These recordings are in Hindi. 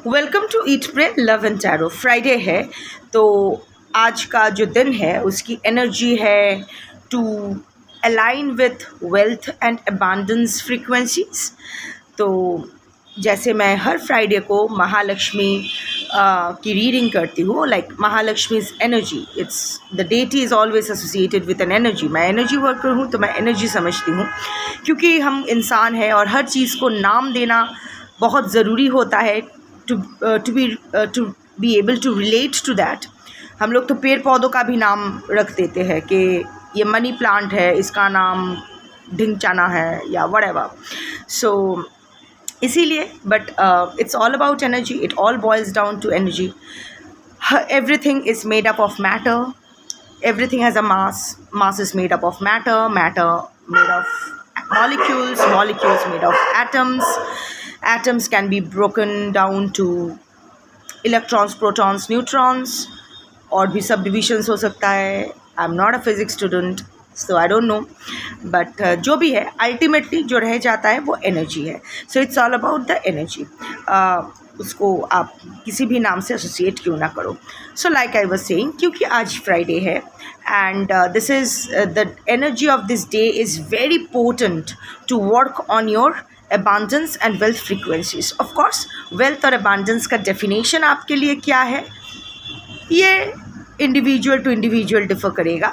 Welcome to eat pray love and tarot. Friday है तो आज का जो दिन है उसकी एनर्जी है to align with wealth and abundance frequencies. तो जैसे मैं हर फ्राइडे को महालक्ष्मी की रीडिंग करती हूँ, like Mahalakshmi's energy, it's the deity is always associated with an energy. मैं एनर्जी वर्कर हूँ तो मैं एनर्जी समझती हूँ, क्योंकि हम इंसान हैं और हर चीज़ को नाम देना बहुत ज़रूरी होता है to be able to relate to that. हम लोग तो पेड़ पौधों का भी नाम रख देते हैं कि ये मनी प्लांट है, इसका नाम ढिंचाना है या व्हाटएवर। सो इसीलिए but it's all about energy, it all boils down to energy. Everything is made up of matter, everything has a mass is made up of matter made of molecules, molecules made of atoms can be broken down to electrons, protons, neutrons, और भी सब डिविजन्स हो सकता है। आई am not a physics student so I don't no, but जो भी है अल्टीमेटली जो रह जाता है वो एनर्जी है। So it's all about the energy. उसको आप किसी भी नाम से एसोसिएट क्यों ना करो। So like I was saying, क्योंकि आज फ्राइडे है and this is the energy of this day is very potent to work on your abundance and wealth frequencies. Of course, wealth और abundance का definition आपके लिए क्या है ये इंडिविजुअल टू इंडिविजुअल डिफ़र करेगा।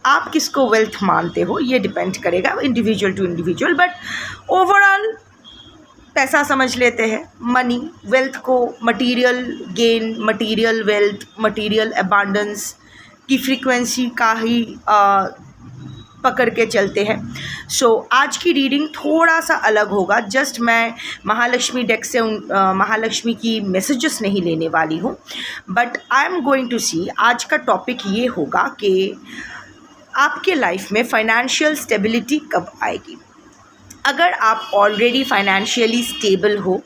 आप किसको वेल्थ मानते हो ये डिपेंड करेगा individual to individual, but overall पैसा समझ लेते हैं, मनी, वेल्थ को material gain, material wealth, material abundance की फ्रीक्वेंसी का ही पकड़ के चलते हैं। सो आज की रीडिंग थोड़ा सा अलग होगा। जस्ट मैं महालक्ष्मी डेक से महालक्ष्मी की मैसेजेस नहीं लेने वाली हूँ, but I am going to see आज का टॉपिक ये होगा कि आपके लाइफ में फाइनेंशियल स्टेबिलिटी कब आएगी। अगर आप ऑलरेडी फाइनेंशियली स्टेबल हो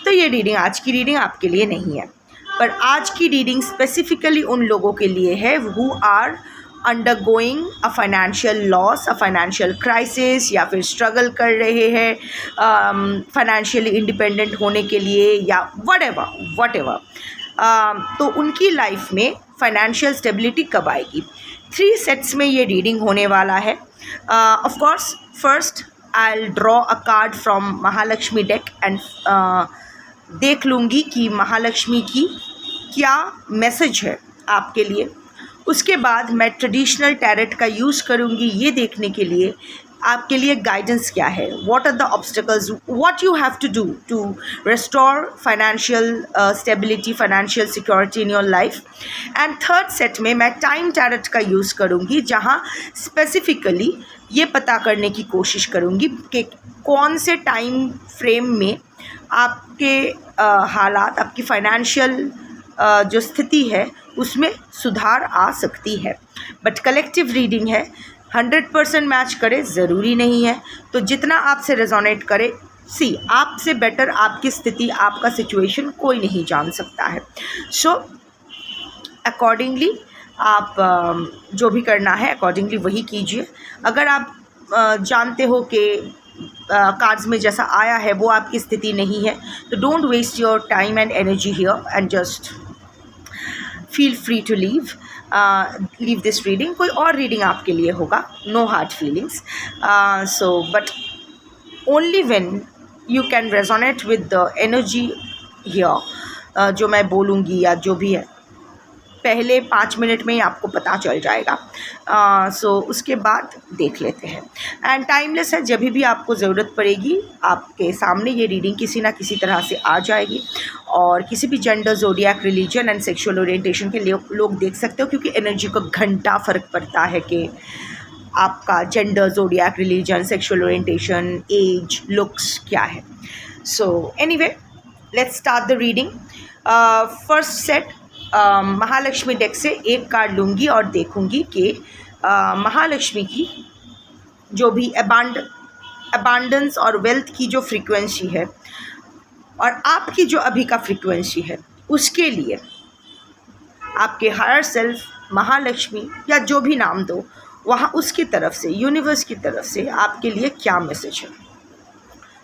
तो ये रीडिंग, आज की रीडिंग आपके लिए नहीं है, पर आज की रीडिंग स्पेसिफिकली उन लोगों के लिए है who are undergoing a financial loss, a financial crisis, या फिर स्ट्रगल कर रहे हैं फाइनेंशियली इंडिपेंडेंट होने के लिए या व्हाटएवर। तो उनकी लाइफ में फाइनेंशियल स्टेबिलिटी कब आएगी। 3 सेट्स में ये रीडिंग होने वाला है। Of course first I will draw a card from Mahalakshmi deck and देख लूँगी कि महालक्ष्मी की क्या मैसेज है आपके लिए। उसके बाद मैं ट्रेडिशनल टैरेट का यूज़ करूँगी ये देखने के लिए आपके लिए गाइडेंस क्या है, what are the obstacles, what you have to do to restore financial stability, financial security in your life. And third set में मैं टाइम टैरेट का यूज़ करूँगी, जहाँ स्पेसिफिकली ये पता करने की कोशिश करूँगी कि कौन से टाइम फ्रेम में आपके हालात, आपकी फाइनेंशियल जो स्थिति है उसमें सुधार आ सकती है। बट कलेक्टिव रीडिंग है, 100% मैच करे ज़रूरी नहीं है, तो जितना आपसे रेजोनेट करे, सी आपसे बेटर आपकी स्थिति, आपका सिचुएशन कोई नहीं जान सकता है। सो अकॉर्डिंगली आप जो भी करना है अकॉर्डिंगली वही कीजिए। अगर आप जानते हो कि कार्ड्स में जैसा आया है वो आपकी स्थिति नहीं है, तो don't waste your time and energy here and just feel free to leave this reading. कोई और रीडिंग आपके लिए होगा, no hard feelings. So but only when you can resonate with the energy here, जो मैं बोलूँगी या जो भी है पहले 5 मिनट में ही आपको पता चल जाएगा। सो उसके बाद देख लेते हैं। एंड टाइमलेस है, जब भी आपको ज़रूरत पड़ेगी आपके सामने ये रीडिंग किसी ना किसी तरह से आ जाएगी। और किसी भी gender, zodiac, religion and sexual orientation के लोग देख सकते हो, क्योंकि एनर्जी का घंटा फ़र्क पड़ता है कि आपका gender, zodiac, religion, sexual orientation, age, looks क्या है। So anyway let's start the reading. First set Mahalakshmi deck से एक कार्ड लूँगी और देखूँगी कि महालक्ष्मी की जो भी अबांडेंस और वेल्थ की जो फ्रीक्वेंसी है और आपकी जो अभी का फ्रीक्वेंसी है, उसके लिए आपके हायर सेल्फ, महालक्ष्मी या जो भी नाम दो, वहाँ उसकी तरफ से, यूनिवर्स की तरफ से आपके लिए क्या मैसेज है।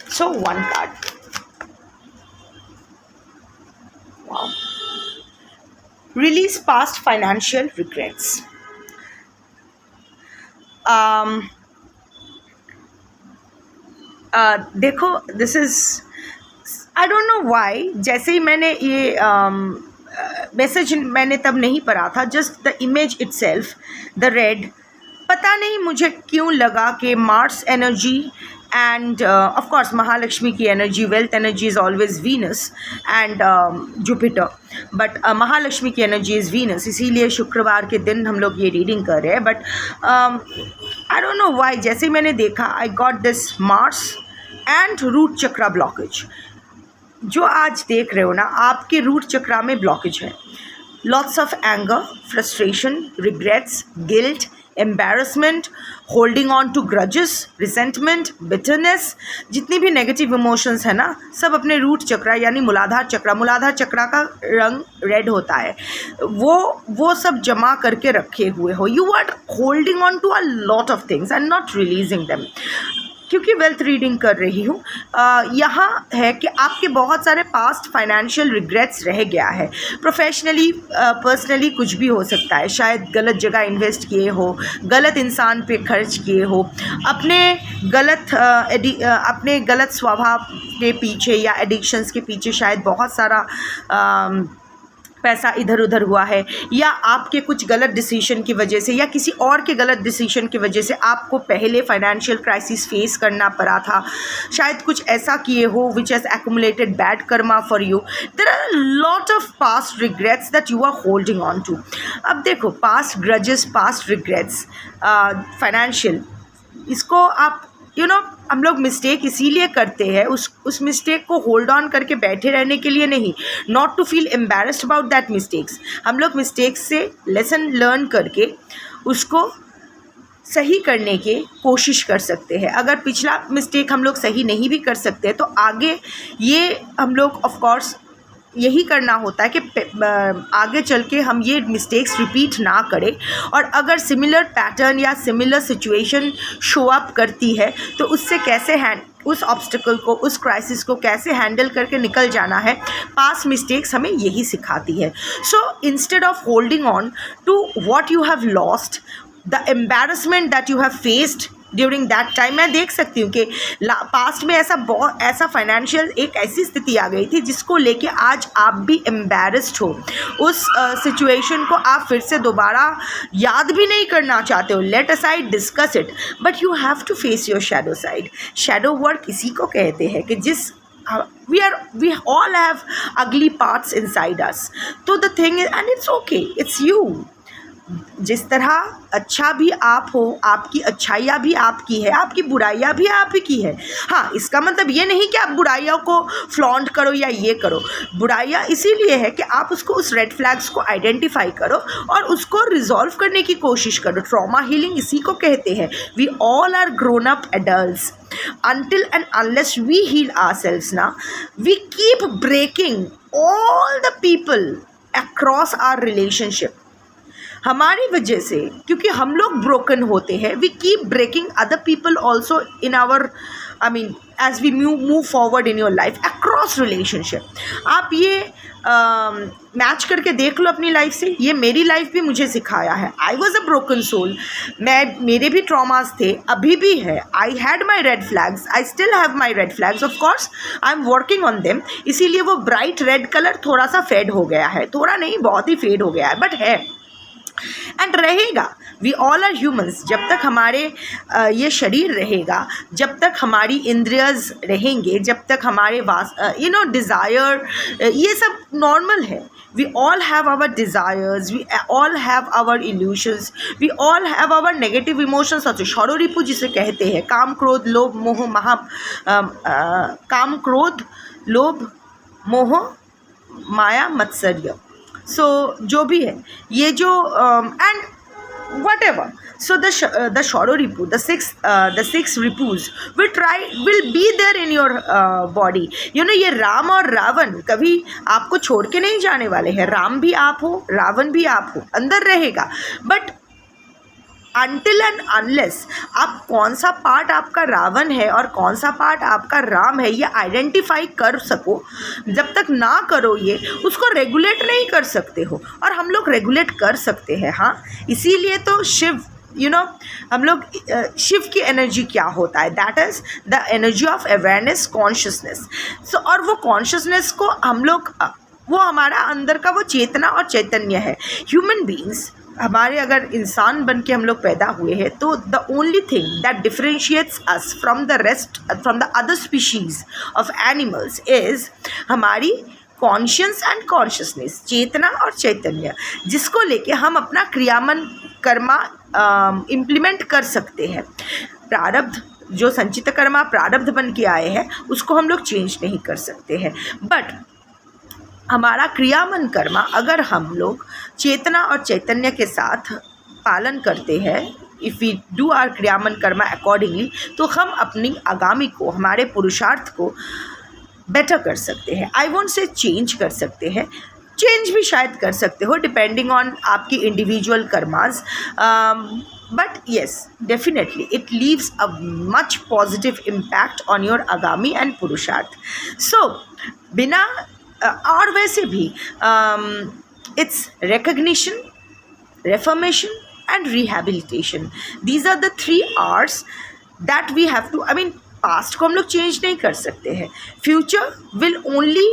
सो 1 card. release past financial regrets. देखो, this is, I don't know why, जैसे ही मैंने ये मैसेज मैंने तब नहीं पढ़ा था, just the image itself, the red, पता नहीं मुझे क्यों लगा कि Mars energy and of course Mahalakshmi की energy, wealth energy is always Venus and Jupiter, but Mahalakshmi की एनर्जी इज़ वीनस, इसीलिए शुक्रवार के दिन हम लोग ये रीडिंग कर रहे हैं. But I don't know why, जैसे ही मैंने देखा I got this Mars and root chakra blockage. जो आज देख रहे हो ना, आपके रूट चक्रा में ब्लॉकेज है. Lots of anger, frustration, regrets, guilt, embarrassment, holding on to grudges, resentment, bitterness, जितनी भी नेगेटिव इमोशंस है ना, सब अपने रूट चक्रा यानी मूलाधार चक्रा का रंग रेड होता है, वो सब जमा करके रखे हुए हो. You are holding on to a lot of things and not releasing them. क्योंकि वेल्थ रीडिंग कर रही हूँ, यहाँ है कि आपके बहुत सारे पास्ट फाइनेंशियल रिग्रेट्स रह गया है. प्रोफेशनली, पर्सनली कुछ भी हो सकता है. शायद गलत जगह इन्वेस्ट किए हो, गलत इंसान पे खर्च किए हो, अपने गलत स्वभाव के पीछे या एडिक्शंस के पीछे शायद बहुत सारा पैसा इधर उधर हुआ है, या आपके कुछ गलत डिसीजन की वजह से या किसी और के गलत डिसीजन की वजह से आपको पहले फाइनेंशियल क्राइसिस फेस करना पड़ा था. शायद कुछ ऐसा किए हो which has accumulated bad karma for you. There are lot of past regrets that you are holding on to. अब देखो, past grudges, past regrets, financial, इसको आप हम लोग मिस्टेक इसीलिए करते हैं, उस मिस्टेक को होल्ड ऑन करके बैठे रहने के लिए नहीं, not to feel embarrassed about that mistakes. हम लोग मिस्टेक्स से लेसन लर्न करके उसको सही करने की कोशिश कर सकते हैं. अगर पिछला मिस्टेक हम लोग सही नहीं भी कर सकते तो आगे ये हम लोग ऑफ कोर्स यही करना होता है कि आगे चल के हम ये मिस्टेक्स रिपीट ना करें. और अगर सिमिलर पैटर्न या सिमिलर सिचुएशन शो अप करती है तो उससे कैसे उस ऑब्स्टिकल को, उस क्राइसिस को कैसे हैंडल करके निकल जाना है, पास्ट मिस्टेक्स हमें यही सिखाती है. So instead of holding on to what you have lost, the embarrassment that you have faced during that time, मैं देख सकती हूँ कि पास्ट में ऐसा फाइनेंशियल एक ऐसी स्थिति आ गई थी जिसको लेके आज आप भी एम्बैरेस्ड हो. उस सिचुएशन को आप फिर से दोबारा याद भी नहीं करना चाहते हो. Let aside discuss it, but you have to face your shadow side. Shadow work इसी को कहते हैं कि जिस we all have ugly parts inside us. So the thing is, and it's okay, it's you. जिस तरह अच्छा भी आप हो, आपकी अच्छाइयाँ भी आपकी है, आपकी बुराइयाँ भी आप ही की है. हाँ, इसका मतलब ये नहीं कि आप बुराइयों को फ्लॉन्ट करो या ये करो. बुराइयाँ इसीलिए है कि आप उसको, उस रेड फ्लैग्स को आइडेंटिफाई करो और उसको रिजॉल्व करने की कोशिश करो. ट्रॉमा हीलिंग इसी को कहते हैं. We all are grown up adults. Until and unless we heal ourselves now, we keep breaking all the people across our relationship. हमारी वजह से, क्योंकि हम लोग ब्रोकन होते हैं, we keep breaking other people also in our, I mean as we move forward in your life across relationship. आप ये मैच करके देख लो अपनी लाइफ से. ये मेरी लाइफ भी मुझे सिखाया है. I was a broken soul. मेरे भी ट्रॉमास थे, अभी भी है. I had my red flags, I still have my red flags. Of course I am working on them. इसीलिए वो ब्राइट रेड कलर थोड़ा सा फेड हो गया है. थोड़ा नहीं, बहुत ही फेड हो गया है, बट है एंड रहेगा. We all are humans. जब तक हमारे ये शरीर रहेगा, जब तक हमारी इंद्रियज रहेंगे, जब तक हमारे डिज़ायर, ये सब नॉर्मल है. We all have our desires, we all have our illusions, we all have our negative emotions. और षोडरिपु जिसे कहते हैं, काम क्रोध लोभ मोह काम क्रोध लोभ मोह माया मत्सर्य. सो जो भी है ये जो and what ever. So the Shororipu, the six Ripus will be there in your body. ये राम और रावण कभी आपको छोड़ के नहीं जाने वाले हैं. राम भी आप हो, रावण भी आप हो, अंदर रहेगा. बट अनटिल एंड अनलेस आप कौन सा पार्ट आपका रावण है और कौन सा पार्ट आपका राम है ये आइडेंटिफाई कर सको, जब तक ना करो ये, उसको रेगुलेट नहीं कर सकते हो। और हम लोग रेगुलेट कर सकते हैं, हाँ। इसीलिए तो शिव, हम लोग शिव की एनर्जी क्या होता है, that is the energy of awareness, consciousness. So और वो कॉन्शियसनेस को हम लोग, वो हमारा अंदर का वो चेतना और चैतन्य है। ह्यूमन बींग्स, हमारे अगर इंसान बन के हम लोग पैदा हुए हैं, तो the only thing that differentiates us from the rest, from the other species of animals is हमारी कॉन्शियस एंड कॉन्शियसनेस, चेतना और चैतन्य, जिसको लेके हम अपना क्रियामन कर्मा इम्प्लीमेंट कर सकते हैं। प्रारब्ध, जो संचित कर्मा प्रारब्ध बन के आए हैं, उसको हम लोग चेंज नहीं कर सकते हैं। बट हमारा क्रियामन कर्मा अगर हम लोग चेतना और चैतन्य के साथ पालन करते हैं, if we do our kriyaman karma accordingly, तो हम अपनी आगामी को, हमारे पुरुषार्थ को बेटर कर सकते हैं। आई वोंट से चेंज कर सकते हैं, चेंज भी शायद कर सकते हो डिपेंडिंग ऑन आपकी individual karmas, but yes, definitely it leaves a much positive impact on your आगामी एंड पुरुषार्थ। सो बिना और वैसे भी it's recognition, reformation and rehabilitation. These are the 3 R's that we have to, I mean, past को हम लोग चेंज नहीं कर सकते हैं, future will only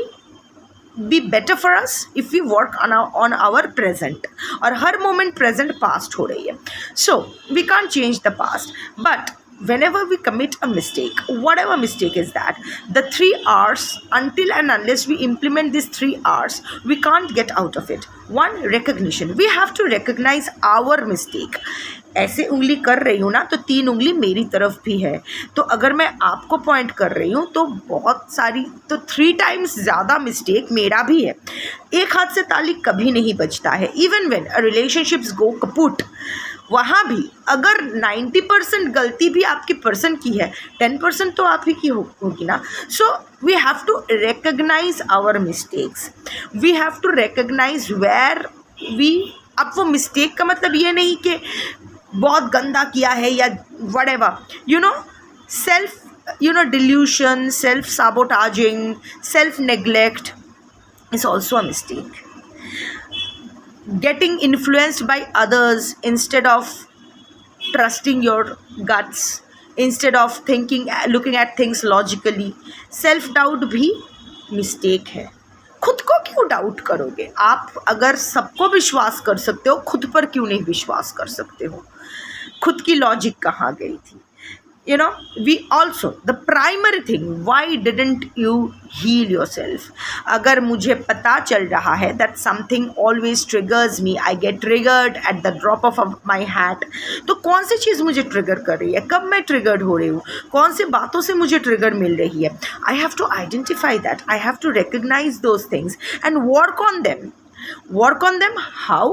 be better for us if we work on our present, और हर moment present past हो रही है, so we can't change the past, but whenever we commit a mistake, whatever mistake is that, the 3 R's, until and unless we implement these 3 R's, we can't get out of it. 1, recognition. We have to recognize our mistake. ऐसे उंगली कर रही हूँ ना, तो 3 उंगली मेरी तरफ भी है, तो अगर मैं आपको पॉइंट कर रही हूँ तो बहुत सारी, तो 3 टाइम्स ज़्यादा मिस्टेक मेरा भी है। एक हाथ से ताली कभी नहीं बजता है। इवन व्हेन अ रिलेशनशिप्स गो कपुट, वहाँ भी अगर 90% गलती भी आपकी पर्सन की है, 10% तो आप ही की होगी ना। So we have to recognize our mistakes, we have to recognize where we, अब वो मिस्टेक का मतलब ये नहीं कि बहुत गंदा किया है या whatever, self delusion, self sabotaging, self neglect is also a mistake. Getting influenced by others instead of trusting your guts, instead of looking at things logically, self doubt भी mistake है. खुद को क्यों डाउट करोगे? आप अगर सबको विश्वास कर सकते हो, खुद पर क्यों नहीं विश्वास कर सकते हो? खुद की लॉजिक कहाँ गई थी? We also, the primary thing, why didn't you heal yourself? अगर मुझे पता चल रहा है that something always triggers me, I get triggered at the drop of my hat, तो कौन सी चीज़ मुझे ट्रिगर कर रही है, कब मैं ट्रिगर्ड हो रही हूँ, कौन सी बातों से मुझे ट्रिगर मिल रही है? I have to identify that, I have to recognize those things and work on them. Work on them how?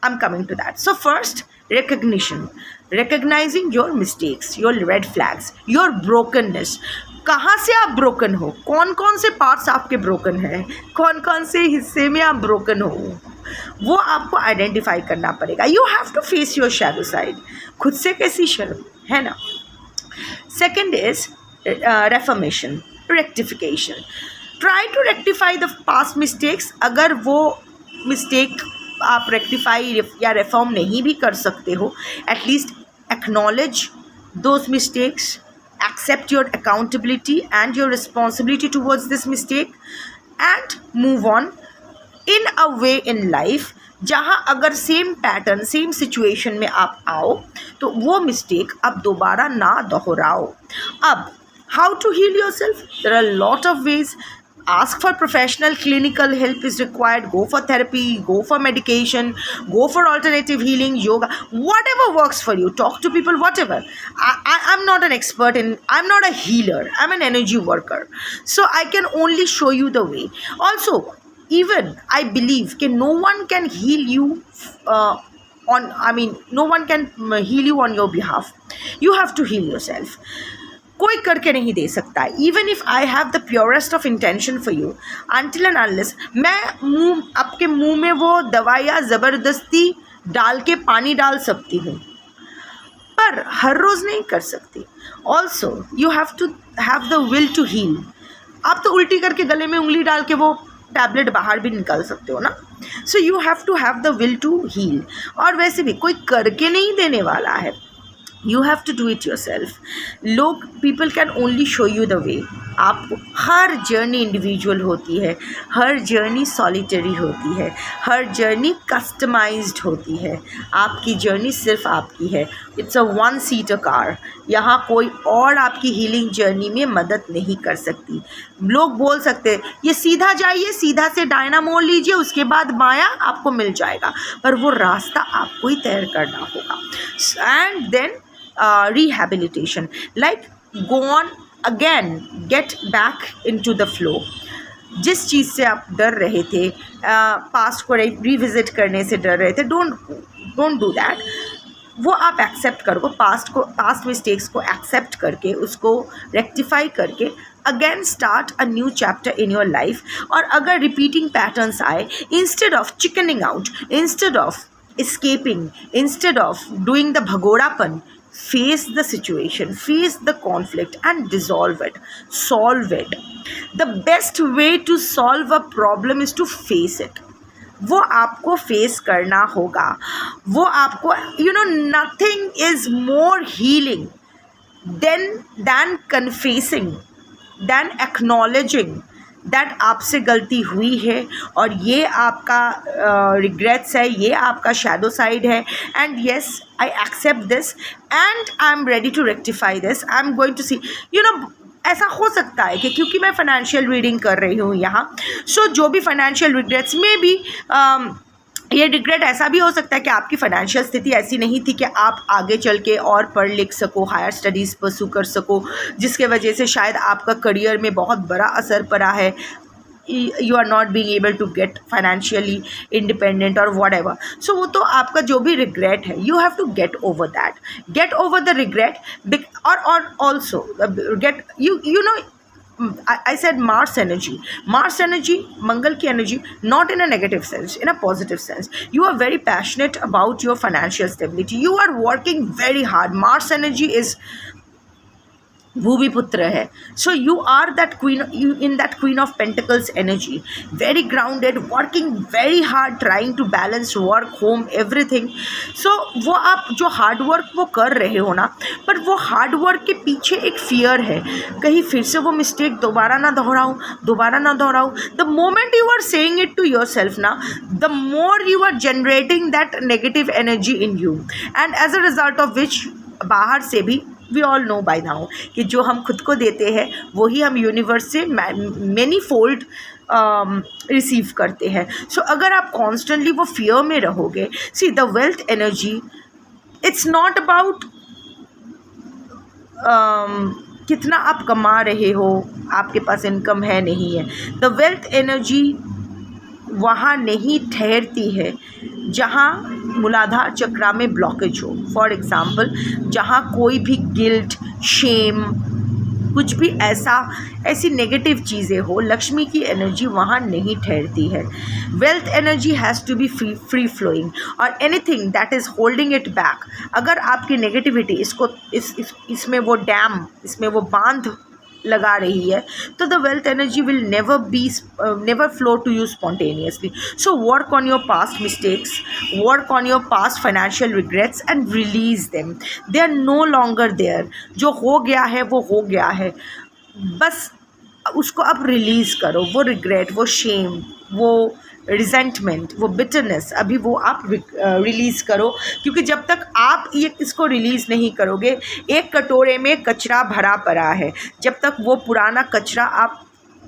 I'm coming to that. So first, recognition. Recognizing your mistakes, your red flags, your brokenness. कहाँ से आप ब्रोकन हो, कौन कौन से पार्ट्स आपके ब्रोकन हैं, कौन कौन से हिस्से में आप ब्रोकन हो, वो आपको आइडेंटिफाई करना पड़ेगा. You have to face your shadow side. खुद से कैसी शर्म है ना. Second is reformation, rectification. Try to rectify the past mistakes. अगर वो मिस्टेक आप रेक्टिफाई या रिफॉर्म नहीं भी कर सकते हो, at least acknowledge those mistakes, accept your accountability and your responsibility towards this mistake and move on in a way in life जहाँ अगर सेम पैटर्न, सेम सिचुएशन में आप आओ तो वो मिस्टेक आप दोबारा ना दोहराओ. अब how to heal yourself? There are a lot of ways. Ask for professional clinical help is required. Go for therapy, go for medication, go for alternative healing, yoga, whatever works for you. Talk to people, whatever. I'm not an expert I'm not a healer. I'm an energy worker. So I can only show you the way. Also, even I believe no one can heal you no one can heal you on your behalf. You have to heal yourself. कोई करके नहीं दे सकता है. Even if I have the purest of intention for you, until and unless मैं आपके मुंह में वो दवाइयाँ ज़बरदस्ती डाल के पानी डाल सकती हूँ, पर हर रोज़ नहीं कर सकती. Also you have to have the will to heal. आप तो उल्टी करके गले में उंगली डाल के वो टैबलेट बाहर भी निकाल सकते हो ना. So you have to have the will to heal. और वैसे भी कोई करके नहीं देने वाला है. You have to do it yourself. लोग people can only show you the way. आपको हर जर्नी इंडिविजुअल होती है, हर जर्नी सॉलिटरी होती है, हर जर्नी कस्टमाइज्ड होती है. आपकी जर्नी सिर्फ आपकी है. It's a one seater car. यहाँ कोई और आपकी हीलिंग जर्नी में मदद नहीं कर सकती. लोग बोल सकते हैं ये सीधा जाइए, सीधा से डायना मोड़ लीजिए, उसके बाद बायां आपको मिल जाएगा, पर वो रास्ता आपको ही तय करना होगा. And then rehabilitation, like go on again, get back into the flow. जिस चीज़ से आप डर रहे थे, पास्ट को रिविजिट करने से डर रहे थे, डोंट डू दैट. वो आप एक्सेप्ट करो, पास्ट मिस्टेक्स को एक्सेप्ट करके उसको रेक्टिफाई करके again start a new chapter in your life. और अगर रिपीटिंग पैटर्न्स आए, instead of chickening out, instead of escaping, instead of doing the bhagodapan, face the situation, face the conflict and dissolve it, solve it. The best way to solve a problem is to face it. वो आपको फेस करना होगा. वो आपको nothing is more healing than confessing, than acknowledging that आपसे गलती हुई है और ये आपका रिग्रेट्स है, ये आपका शैडो साइड है. And yes, I accept this and I am ready to rectify this. I am going to see, ऐसा हो सकता है कि क्योंकि मैं फाइनेंशियल रीडिंग कर रही हूँ यहाँ, सो जो भी फाइनेंशियल रिग्रेट्स में भी ये रिग्रेट ऐसा भी हो सकता है कि आपकी फाइनेंशियल स्थिति ऐसी नहीं थी कि आप आगे चल के और पढ़ लिख सको, हायर स्टडीज़ परस्यू कर सको, जिसके वजह से शायद आपका करियर में बहुत बड़ा असर पड़ा है. You are not being able to get financially independent और वॉट एवर. सो वो तो आपका जो भी रिग्रेट है, you have to get over that, get over the regret. और also get you know, I said Mars energy, Mangal ki energy, not in a negative sense, in a positive sense. You are very passionate about your financial stability. You are working very hard. Mars energy is Bhumiputra hai. So you are that queen, you in that Queen of Pentacles energy, very grounded, working very hard, trying to balance work, home, everything. So वो आप जो हार्ड वर्क वो कर रहे हो ना, पर वो हार्ड वर्क के पीछे एक फियर है, कहीं फिर से वो मिस्टेक दोबारा ना दोहराऊँ. The moment you are saying it to yourself ना, the more you are generating that negative energy in you, and as a result of which बाहर से भी we all know by now कि जो हम खुद को देते हैं वही हम यूनिवर्स से मैनी फोल्ड रिसीव करते हैं. सो अगर आप कॉन्स्टेंटली वो फियर में रहोगे, see the wealth energy, it's not about कितना आप कमा रहे हो, आपके पास इनकम है नहीं है. द वेल्थ एनर्जी वहाँ नहीं ठहरती है जहाँ मूलाधार चक्रा में ब्लॉकेज हो. फॉर एग्ज़ाम्पल, जहाँ कोई भी गिल्ट, शेम, कुछ भी ऐसी नेगेटिव चीज़ें हो, लक्ष्मी की एनर्जी वहाँ नहीं ठहरती है. Wealth energy has to be free flowing, और anything that is holding it back, अगर आपकी नेगेटिविटी इसमें वो डैम, इसमें वो बांध लगा रही है, तो the wealth energy will never flow to you spontaneously. So work on your past mistakes, work on your past financial regrets and release them. They are no longer there. जो हो गया है वो हो गया है, बस उसको अब रिलीज़ करो. वो रिग्रेट, वो शेम, वो रिजेंटमेंट, वो बिटरनेस, अभी वो आप रिलीज़ करो. क्योंकि जब तक आप ये इसको रिलीज़ नहीं करोगे, एक कटोरे में कचरा भरा पड़ा है, जब तक वो पुराना कचरा आप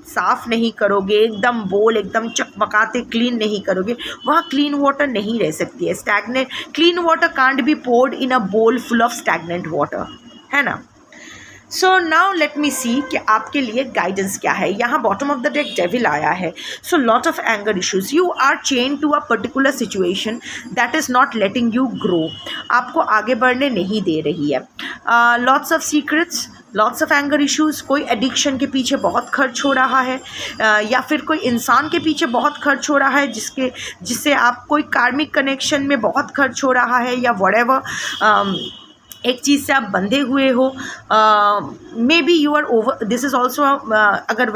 साफ़ नहीं करोगे, एकदम चकमकाते क्लीन नहीं करोगे, वहाँ क्लीन वाटर नहीं रह सकती है. Stagnant clean water can't be poured in a bowl full of stagnant water, है ना. सो नाउ लेट मी सी कि आपके लिए गाइडेंस क्या है. यहाँ bottom of the deck devil आया है. So lot of anger issues, you are chain to a particular situation that is not letting you grow, आपको आगे बढ़ने नहीं दे रही है. Lots of secrets, lots of anger issues. कोई एडिक्शन के पीछे बहुत खर्च हो रहा है, या फिर कोई इंसान के पीछे बहुत खर्च हो रहा है, जिससे आप कोई कार्मिक कनेक्शन में बहुत खर्च हो रहा है, या व्हाटएवर. एक चीज़ से आप बंधे हुए हो, maybe you are over, this is also, अगर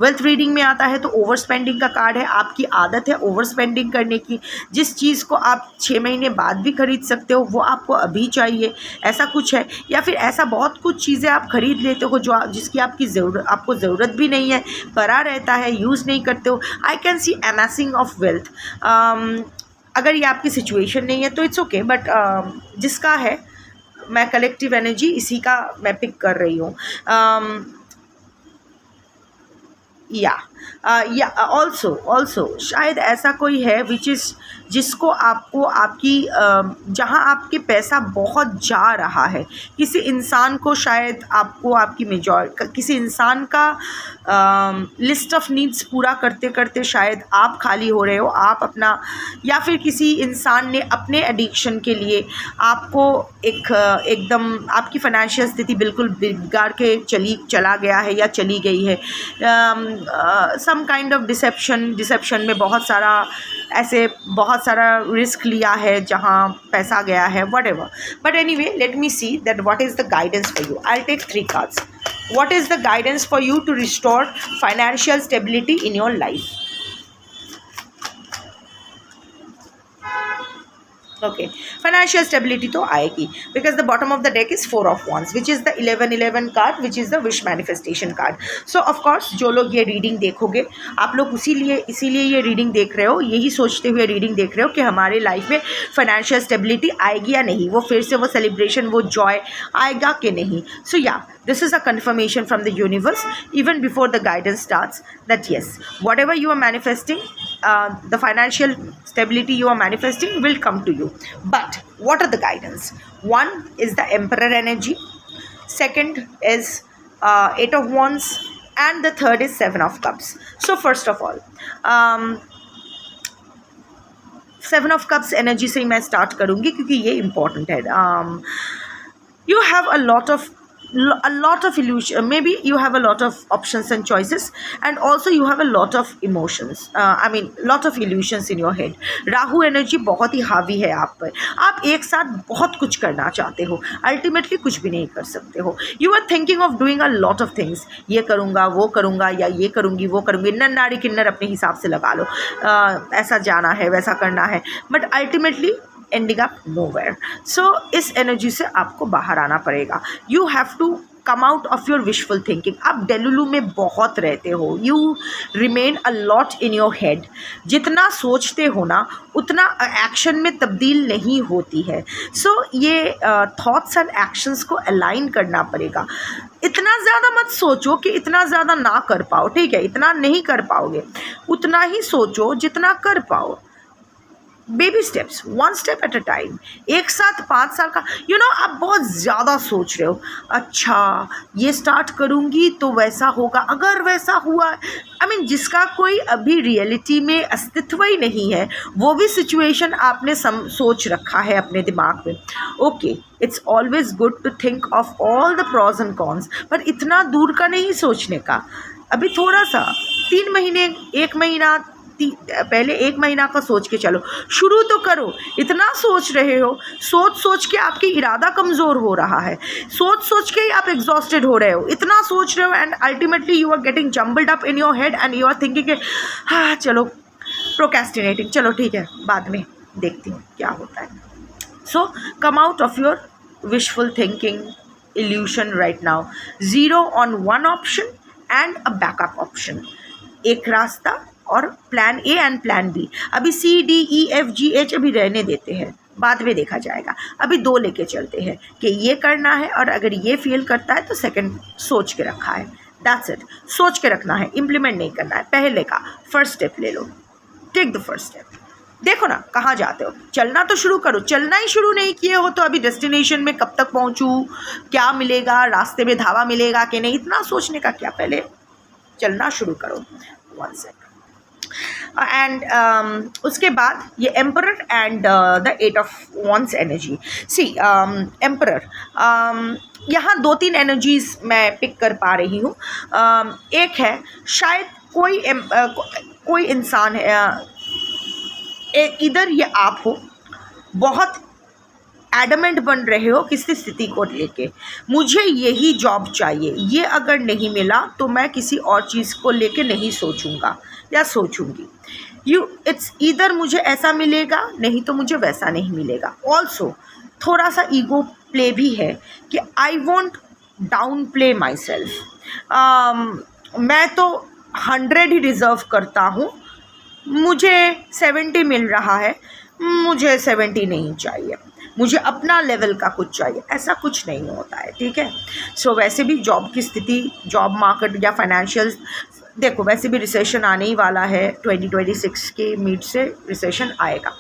वेल्थ रीडिंग में आता है तो ओवर स्पेंडिंग का कार्ड है। आपकी आदत है ओवर स्पेंडिंग करने की, जिस चीज़ को आप 6 महीने बाद भी खरीद सकते हो वो आपको अभी चाहिए, ऐसा कुछ है। या फिर ऐसा बहुत कुछ चीज़ें आप खरीद लेते हो जो जिसकी आपको ज़रूरत भी नहीं है, पड़ा रहता है, यूज़ नहीं करते हो। आई can C amazing of wealth. अगर ये आपकी सिचुएशन नहीं है तो इट्स ओके, बट जिसका है, मैं कलेक्टिव एनर्जी इसी का मैं पिक कर रही हूँ। या ऑल्सो शायद ऐसा कोई है जिसको आपको आपकी जहाँ आपके पैसा बहुत जा रहा है, किसी इंसान को, शायद आपको आपकी किसी इंसान का लिस्ट ऑफ नीड्स पूरा करते करते शायद आप खाली हो रहे हो, आप अपना, या फिर किसी इंसान ने अपने एडिक्शन के लिए आपको एकदम आपकी फाइनेंशियल स्थिति बिल्कुल बिगाड़ के चला गया है या चली गई है। सम काइंड ऑफ डिसेप्शन में बहुत सारा रिस्क लिया है जहाँ पैसा गया है, whatever. But anyway, let me see that what is the guidance for you. I'll take 3 cards. What is the guidance for you to restore financial stability in your life? Okay, financial stability तो आएगी, because the bottom of the deck is 4 of wands, which is the 11 card, which is the wish manifestation card. So of course जो लोग ये रीडिंग देखोगे, आप लोग इसीलिए ये रीडिंग देख रहे हो, यही सोचते हुए रीडिंग देख रहे हो कि हमारे लाइफ में फाइनेंशियल स्टेबिलिटी आएगी या नहीं, वो फिर से वो सेलिब्रेशन, वो जॉय आएगा कि नहीं. सो या, this is a confirmation from the universe even before the guidance starts, that yes, whatever you are manifesting, the financial stability you are manifesting will come to you. But what are the guidance? One is the Emperor energy, second is 8 of wands, and the third is 7 of cups. So first of all, 7 of cups energy से ही मैं start करूँगी क्योंकि ये important है. You have a lot of illusion, maybe you have a lot of options and choices, and also you have a lot of emotions, lot of illusions in your head. Rahu energy बहुत ही हावी है आप पर, आप एक साथ बहुत कुछ करना चाहते हो, अल्टीमेटली कुछ भी नहीं कर सकते हो. You are thinking of doing a lot of things, ये करूँगा वो करूँगा, या ये करूँगी वो करूँगी, नन्नाड़ी किन्नर अपने हिसाब से लगा लो, ऐसा जाना है वैसा करना है, but ultimately ending up nowhere. So इस एनर्जी से आपको बाहर आना पड़ेगा. You have to come out of your wishful thinking. आप डेलुलू में बहुत रहते हो, you remain a lot in your head. जितना सोचते हो ना उतना एक्शन में तब्दील नहीं होती है. सो ये थॉट्स एंड एक्शंस को अलाइन करना पड़ेगा. इतना ज़्यादा मत सोचो कि इतना ज़्यादा ना कर पाओ, ठीक है, इतना नहीं कर पाओगे, उतना ही सोचो जितना कर पाओ. Baby steps, 1 step at a time. एक साथ 5 साल का आप बहुत ज़्यादा सोच रहे हो, अच्छा ये स्टार्ट करूँगी तो वैसा होगा, अगर वैसा हुआ, जिसका कोई अभी रियलिटी में अस्तित्व ही नहीं है, वो भी सिचुएशन आपने सोच रखा है अपने दिमाग में. Okay, it's always good to think of all the pros and cons, पर इतना दूर का नहीं सोचने का. अभी थोड़ा सा 3 महीने, 1 महीना, पहले 1 महीना का सोच के चलो, शुरू तो करो. इतना सोच रहे हो, सोच के आपकी इरादा कमज़ोर हो रहा है, सोच के ही आप एग्जॉस्टेड हो रहे हो, इतना सोच रहे हो, and ultimately you are getting jumbled up in your head and you are thinking कि हाँ चलो, प्रोक्रेस्टिनेटिंग, चलो ठीक है बाद में देखती हूँ क्या होता है. So come out of your wishful thinking illusion right now. 0 on 1 option and a backup option. एक रास्ता और plan A and plan B. अभी CDEFGH अभी रहने देते हैं, बाद में देखा जाएगा. अभी 2 लेके चलते हैं कि ये करना है, और अगर ये फेल करता है तो सेकंड सोच के रखा है. That's it. सोच के रखना है, इम्प्लीमेंट नहीं करना है. पहले का फर्स्ट स्टेप ले लो, टेक द फर्स्ट स्टेप. देखो ना कहाँ जाते हो, चलना तो शुरू करो. चलना ही शुरू नहीं किए हो तो अभी डेस्टिनेशन में कब तक पहुँचूँ, क्या मिलेगा, रास्ते में ढाबा मिलेगा कि नहीं, इतना सोचने का क्या, पहले चलना शुरू करो. 1 सेकंड. एंड उसके बाद ये emperor and the 8 of wands energy. See emperor, यहाँ 2-3 एनर्जीज मैं पिक कर पा रही हूँ. एक है शायद कोई इंसान है, इधर ये आप हो, बहुत एडमेंट बन रहे हो किसी स्थिति को लेके, मुझे यही जॉब चाहिए, ये अगर नहीं मिला तो मैं किसी और चीज़ को लेके नहीं सोचूंगा या सोचूंगी। इट्स ईदर मुझे ऐसा मिलेगा, नहीं तो मुझे वैसा नहीं मिलेगा। ऑल्सो थोड़ा सा ईगो प्ले भी है कि I want down play my self. मैं तो 100 ही डिज़र्व करता हूँ, मुझे 70 मिल रहा है, मुझे 70 नहीं चाहिए, मुझे अपना लेवल का कुछ चाहिए, ऐसा कुछ नहीं होता है, ठीक है। सो वैसे भी जॉब की स्थिति, जॉब मार्केट या फाइनेंशियल, देखो वैसे भी रिसेशन आने ही वाला है, 2026 के मिड से रिसेशन आएगा,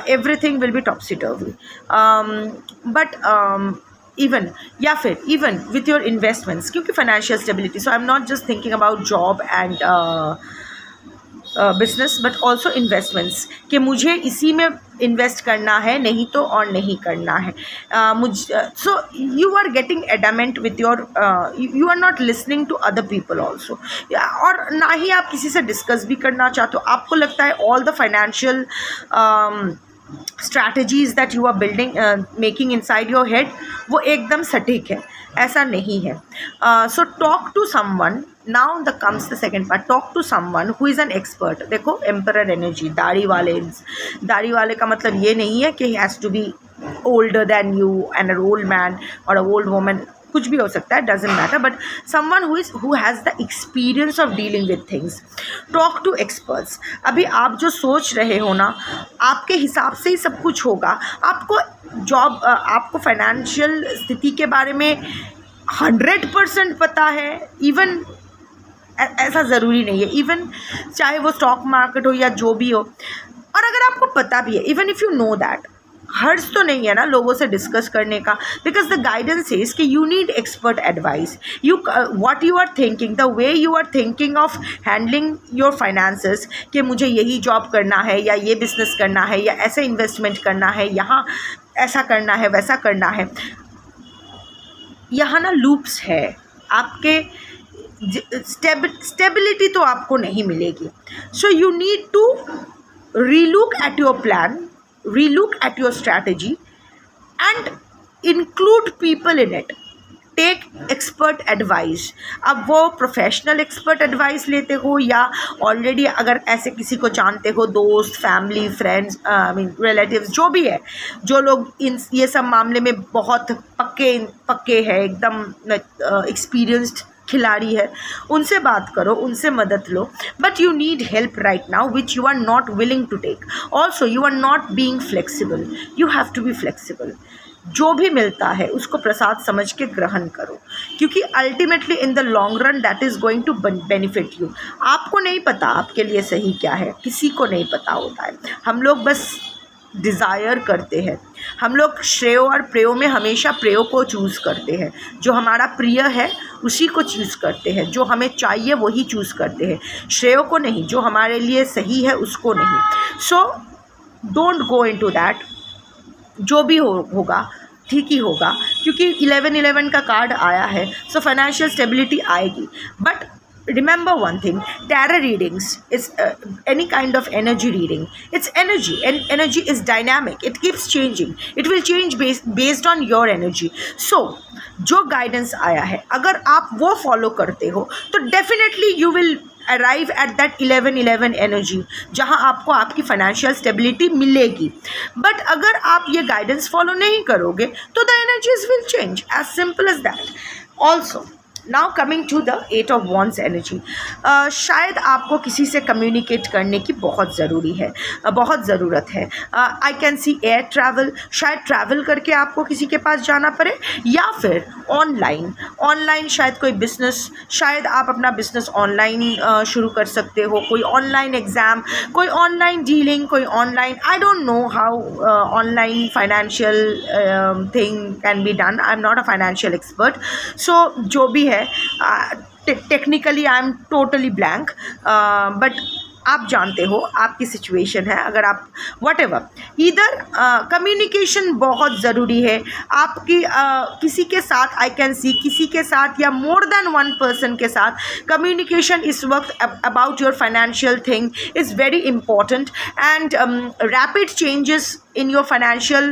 everything will be टॉपसी टर्वी, but even या फिर इवन विथ योर इन्वेस्टमेंट्स, क्योंकि financial stability, so I am not just thinking about job and business but also investments, कि मुझे इसी में इन्वेस्ट करना है, नहीं तो और नहीं करना है। So you are getting adamant with your, you are not listening to other people also, और ना ही आप किसी से डिस्कस भी करना चाहते हो। आपको लगता है all the financial strategies that you are building making inside your head वो एकदम सटीक है, ऐसा नहीं है। So talk to someone, now the comes the second part, talk to someone who is an expert. देखो एम्परर एनर्जी, दाढ़ी वाले का मतलब ये नहीं है कि he has to be older than you and a old man और अ ओल्ड वुमन, कुछ भी हो सकता है, doesn't matter, but someone who has the experience of dealing with things. Talk to experts. अभी आप जो सोच रहे हो ना, आपके हिसाब से ही सब कुछ होगा। आपको जॉब, आपको फाइनेंशियल स्थिति के बारे में 100% पता है, इवन ऐसा ज़रूरी नहीं है, इवन चाहे वो स्टॉक मार्केट हो या जो भी हो, और अगर आपको पता भी है, even if you know that, हर्ज तो नहीं है ना लोगों से डिस्कस करने का, बिकॉज द गाइडेंस इज कि you need expert advice. You what you are thinking, the way you are thinking of handling your finances, कि मुझे यही जॉब करना है या ये बिजनेस करना है या ऐसे इन्वेस्टमेंट करना है, यहाँ ऐसा करना है वैसा करना है, यहाँ ना लूप्स है, आपके स्टेबिलिटी तो आपको नहीं मिलेगी। So you need to relook at your plan, relook at your strategy and include people in it. Take expert advice. अब वो प्रोफेशनल एक्सपर्ट एडवाइस लेते हो या ऑलरेडी अगर ऐसे किसी को जानते हो, दोस्त, family, friends, I mean relatives, जो भी है, जो लोग इन ये सब मामले में बहुत पक्के हैं, एकदम एक्सपीरियंस्ड खिलाड़ी है, उनसे बात करो, उनसे मदद लो। But you need help right now which you are not willing to take. Also you are not being flexible, you have to be flexible. जो भी मिलता है उसको प्रसाद समझ के ग्रहण करो, क्योंकि ultimately in the long run that is going to benefit you. आपको नहीं पता आपके लिए सही क्या है, किसी को नहीं पता होता है। हम लोग बस डिज़ायर करते हैं, हम लोग श्रेय और प्रेय में हमेशा प्रेय को चूज़ करते हैं। जो हमारा प्रिय है उसी को चूज़ करते हैं, जो हमें चाहिए वही चूज़ करते हैं, श्रेय को नहीं, जो हमारे लिए सही है उसको नहीं। So don't go into that. जो भी होगा ठीक ही होगा, क्योंकि 1111 का कार्ड आया है, सो फाइनेंशियल स्टेबिलिटी आएगी। But remember one thing, tarot readings is any kind of energy reading. It's energy, and energy is dynamic, it keeps changing, it will change based on your energy. So जो गाइडेंस आया है अगर आप वो फॉलो करते हो तो definitely you will arrive at that 1111 energy, जहाँ आपको आपकी फाइनेंशियल स्टेबिलिटी मिलेगी। बट अगर आप ये गाइडेंस फॉलो नहीं करोगे तो the energies will change, as simple as that. Also now coming to the 8 of wands energy, शायद आपको किसी से कम्युनिकेट करने की बहुत ज़रूरी है, बहुत ज़रूरत है। आई कैन सी एयर ट्रैवल, शायद ट्रैवल करके आपको किसी के पास जाना पड़े, या फिर ऑनलाइन शायद कोई बिज़नेस, शायद आप अपना बिज़नेस ऑनलाइन शुरू कर सकते हो, कोई ऑनलाइन एग्ज़ाम, कोई ऑनलाइन डीलिंग, कोई online, I don't know how online financial thing can be done, I am not a financial expert. So जो भी है, technically I am totally blank, but आप जानते हो आपकी सिचुएशन है, अगर आप वट एवर, इधर कम्युनिकेशन बहुत ज़रूरी है आपकी किसी के साथ, आई कैन सी किसी के साथ या मोर देन वन पर्सन के साथ कम्युनिकेशन इस वक्त about your financial thing is very important, and rapid changes in your financial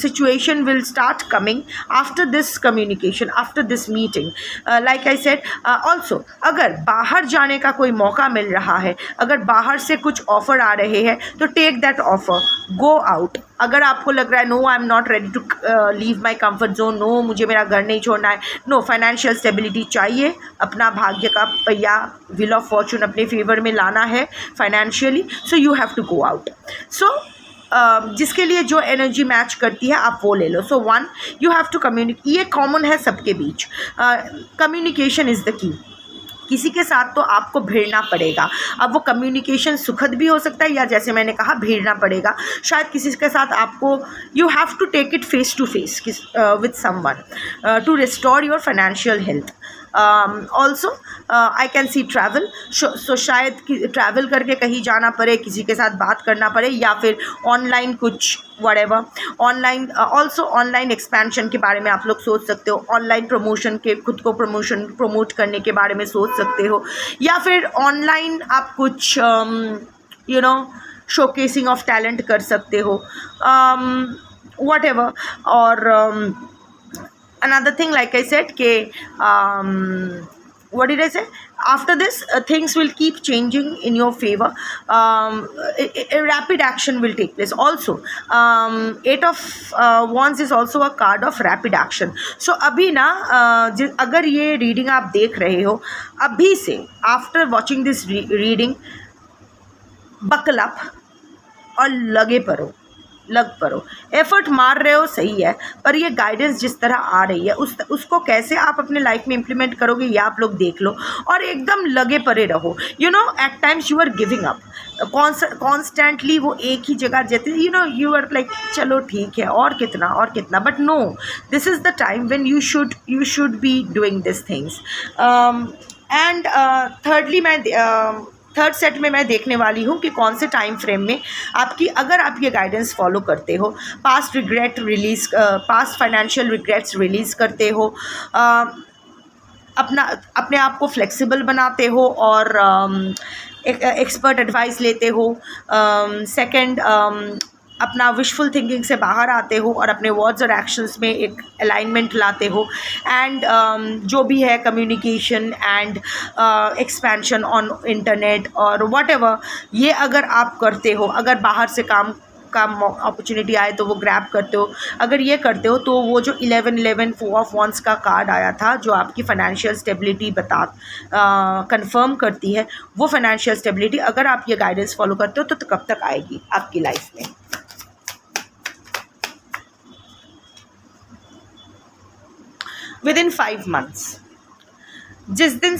situation will start coming after this communication, after this meeting. Like I said, also अगर बाहर जाने का कोई मौका मिल रहा है, अगर बाहर से कुछ ऑफर आ रहे हैं तो take that offer, go out. अगर आपको लग रहा है no I am not ready to leave my comfort zone, no मुझे मेरा घर नहीं छोड़ना है, नो फाइनेंशियल स्टेबिलिटी चाहिए, अपना भाग्य का पहिया, व्हील ऑफ फॉर्चून अपने फेवर में लाना है financially, so you have to go out. So जिसके लिए जो एनर्जी मैच करती है आप वो ले लो. सो 1, यू हैव टू कम्युनिकेट. ये कॉमन है सबके बीच, कम्युनिकेशन इज़ द की. किसी के साथ तो आपको भिड़ना पड़ेगा. अब वो कम्युनिकेशन सुखद भी हो सकता है या जैसे मैंने कहा भिड़ना पड़ेगा. शायद किसी के साथ आपको you have to take it face to face with someone to restore your financial health. Also I can see travel. So शायद ट्रैवल करके कहीं जाना पड़े, किसी के साथ बात करना पड़े, या फिर ऑनलाइन कुछ whatever. Online also online expansion के बारे में आप लोग सोच सकते हो. ऑनलाइन प्रमोशन के, खुद को प्रमोट करने के बारे में सोच सकते हो, या फिर ऑनलाइन आप कुछ you know showcasing of talent कर सकते हो, whatever. और another thing, like I said, what did I say? After this, things will keep changing in your favor. A rapid action will take place. Also, 8 of Wands is also a card of rapid action. So अभी ना अगर ये रीडिंग आप देख रहे हो, अभी से after watching this reading buckle up और लग पड़ो. एफर्ट मार रहे हो सही है, पर ये गाइडेंस जिस तरह आ रही है उसको कैसे आप अपने लाइफ में इम्प्लीमेंट करोगे ये आप लोग देख लो, और एकदम लगे पड़े रहो. You know at times you are giving up constantly. वो एक ही जगह जैसे यू आर लाइक चलो ठीक है और कितना, but no, this is the time when you should be doing this things. And thirdly third set में मैं देखने वाली हूँ कि कौन से टाइम फ्रेम में अगर आप ये गाइडेंस फॉलो करते हो, पास्ट फाइनेंशियल रिग्रेट्स रिलीज़ करते हो, अपने आप को फ्लेक्सिबल बनाते हो और एक्सपर्ट एडवाइस लेते हो. सेकंड, अपना विशफुल थिंकिंग से बाहर आते हो और अपने वर्ड्स और एक्शंस में एक अलाइनमेंट लाते हो. एंड जो भी है communication and expansion on internet और व्हाटएवर, ये अगर आप करते हो, अगर बाहर से काम का अपॉर्चुनिटी आए तो वो ग्रैब करते हो, अगर ये करते हो तो वो जो 11 4 ऑफ वॉन्ड्स का कार्ड आया था जो आपकी फाइनेंशियल स्टेबिलिटी कंफर्म करती है, वो फाइनेंशियल स्टेबिलिटी अगर आप ये गाइडेंस फॉलो करते हो तो कब तक आएगी आपकी लाइफ में. Within 5 months. जिस दिन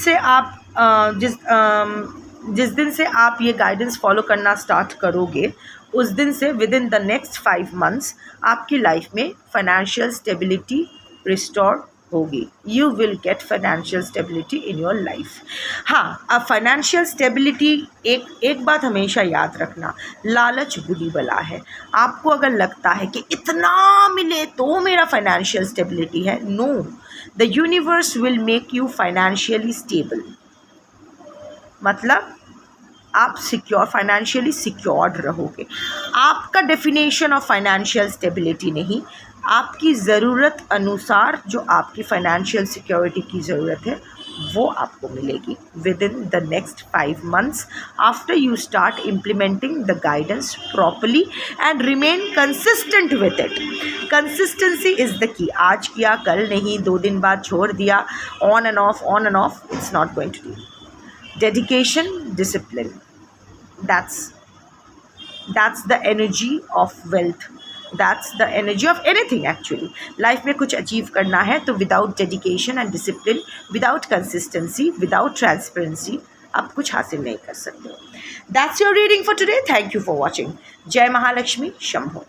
से आप ये गाइडेंस फॉलो करना स्टार्ट करोगे, उस दिन से विदिन द नेक्स्ट 5 months आपकी लाइफ में फाइनेंशियल स्टेबिलिटी रिस्टोर होगी. You will get financial stability in your life. हाँ, अब फाइनेंशियल स्टेबिलिटी, एक बात हमेशा याद रखना, लालच बुरी बला है. आपको अगर लगता है कि इतना मिले तो मेरा फाइनेंशियल स्टेबिलिटी है, no, the universe will make you financially stable. मतलब आप फाइनेंशियली सिक्योर्ड रहोगे. आपका डेफिनेशन ऑफ फाइनेंशियल स्टेबिलिटी नहीं, आपकी ज़रूरत अनुसार जो आपकी फाइनेंशियल सिक्योरिटी की ज़रूरत है वो आपको मिलेगी within the next 5 months after you start implementing the guidance properly and remain consistent with it. Consistency is the key. आज किया कल नहीं, 2 दिन बाद छोड़ दिया, on and off, it's not going to do. Dedication, discipline, that's the energy of wealth, that's the energy of anything actually. Life में कुछ अचीव करना है तो without dedication and discipline, without consistency, without transparency आप कुछ हासिल नहीं कर सकते. That's your reading for today. Thank you for watching. जय महालक्ष्मी. शंभो.